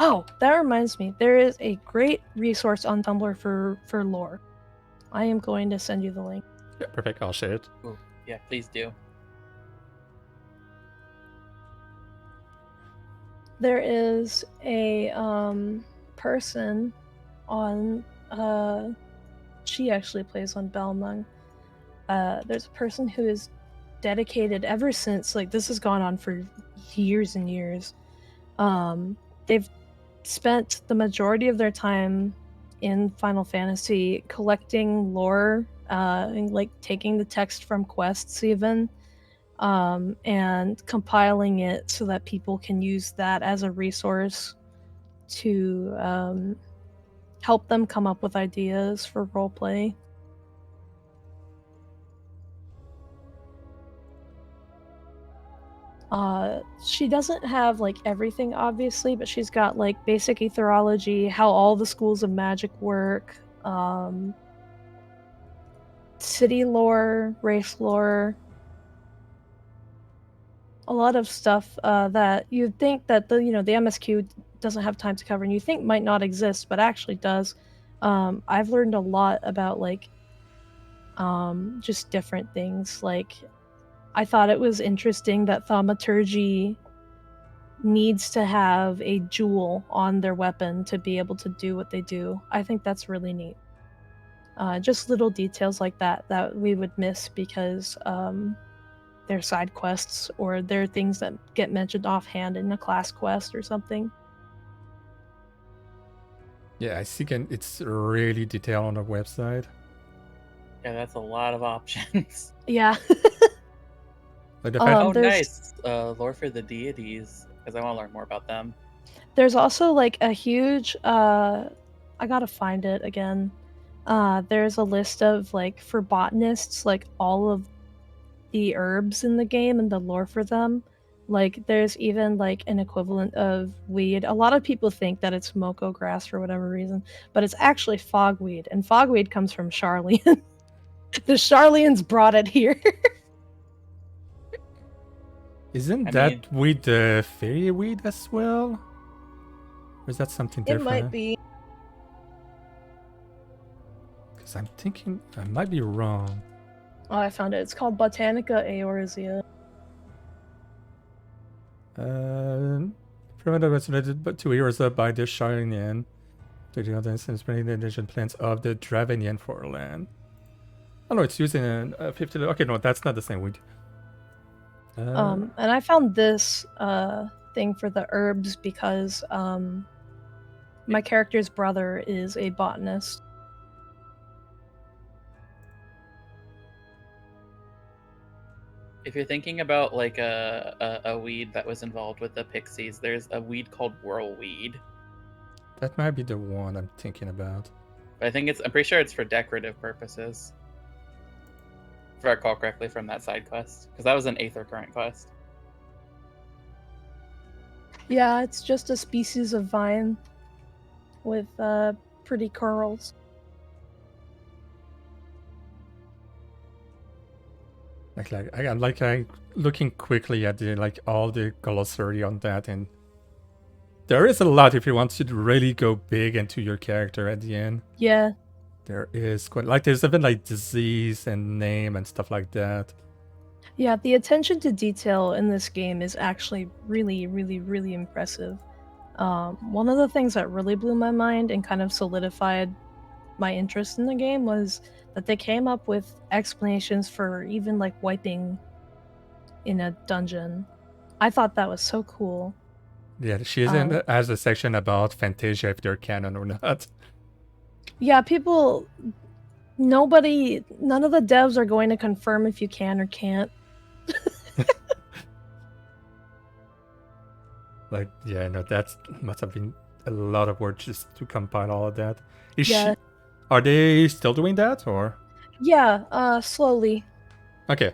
Oh, that reminds me. There is a great resource on Tumblr for lore. I am going to send you the link. Yeah, perfect. I'll share it. Ooh, yeah, please do. There is a person on she actually plays on Belmung. There's a person who is dedicated ever since, like, this has gone on for years and years. They've spent the majority of their time in Final Fantasy collecting lore, and like taking the text from quests even, and compiling it so that people can use that as a resource to help them come up with ideas for roleplay. She doesn't have like everything obviously, but she's got like basic etherology, how all the schools of magic work, city lore, race lore, a lot of stuff that you'd think that the MSQ doesn't have time to cover, and you think might not exist, but actually does. I've learned a lot about like just different things. Like, I thought it was interesting that thaumaturgy needs to have a jewel on their weapon to be able to do what they do. I think that's really neat. Just little details like that we would miss because they're side quests, or they're things that get mentioned offhand in a class quest or something. Yeah, I see. It's really detailed on the website. Yeah, that's a lot of options. Yeah. Like the fact Oh, there's nice. Lore for the deities, because I want to learn more about them. there's also like a huge I gotta find it again. There's a list of like, for botanists, like all of the herbs in the game and the lore for them. Like, there's even like an equivalent of weed. A lot of people think that it's moko grass for whatever reason, but it's actually fogweed, and fogweed comes from Charlian. The Charlians brought it here. isn't that weed the fairy weed as well? Or is that something It different? might be. Because I'm thinking I might be wrong. Oh, I found it. It's called Botanica aorizia. Primitive was related but 2 years up by the Charlinian. To the other instance, spreading the indigenous plants of the Dravenian foreland. Oh no, it's using a 50. Okay, no, that's not the same weed. And I found this thing for the herbs because my character's brother is a botanist. If you're thinking about like a weed that was involved with the pixies, there's a weed called whirlweed. That might be the one I'm thinking about. But I'm pretty sure it's for decorative purposes. If I recall correctly from that side quest, because that was an Aether Current quest. Yeah, it's just a species of vine with pretty curls. I'm looking quickly at all the glossary on that, and there is a lot if you want to really go big into your character at the end. Yeah. There is quite there's even like disease and name and stuff like that. Yeah, the attention to detail in this game is actually really, really, really impressive. One of the things that really blew my mind and kind of solidified my interest in the game was that they came up with explanations for even like wiping in a dungeon. I thought that was so cool. Yeah, she has a section about Fantasia, if they're canon or not. Yeah, none of the devs are going to confirm if you can or can't. Yeah, no, that must have been a lot of work just to compile all of that. Are they still doing that, or? Yeah, slowly. Okay.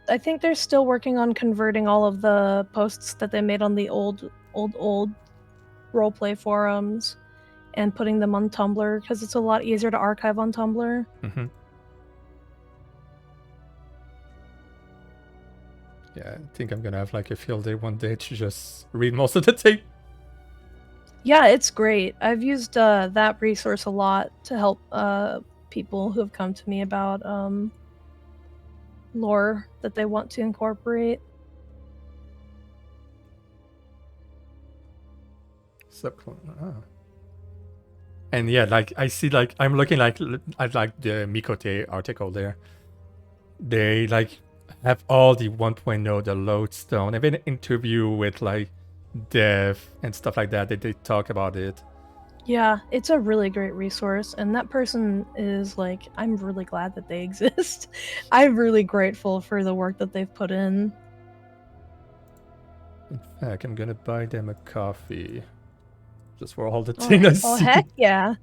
I think they're still working on converting all of the posts that they made on the old roleplay forums and putting them on Tumblr, because it's a lot easier to archive on Tumblr. Mm-hmm. Yeah, I think I'm gonna have like a field day one day to just read most of the tape. Yeah, it's great. I've used that resource a lot to help people who have come to me about lore that they want to incorporate. Oh. And yeah, like I see, like I'm looking like at like the Mikote article there. They like have all the 1.0, the lodestone. I've been in an interview with like Dev and stuff like that. They talk about it. Yeah, it's a really great resource, and that person is like, I'm really glad that they exist. I'm really grateful for the work that they've put in. In fact, I'm gonna buy them a coffee. Just for all the things I Oh see. heck yeah.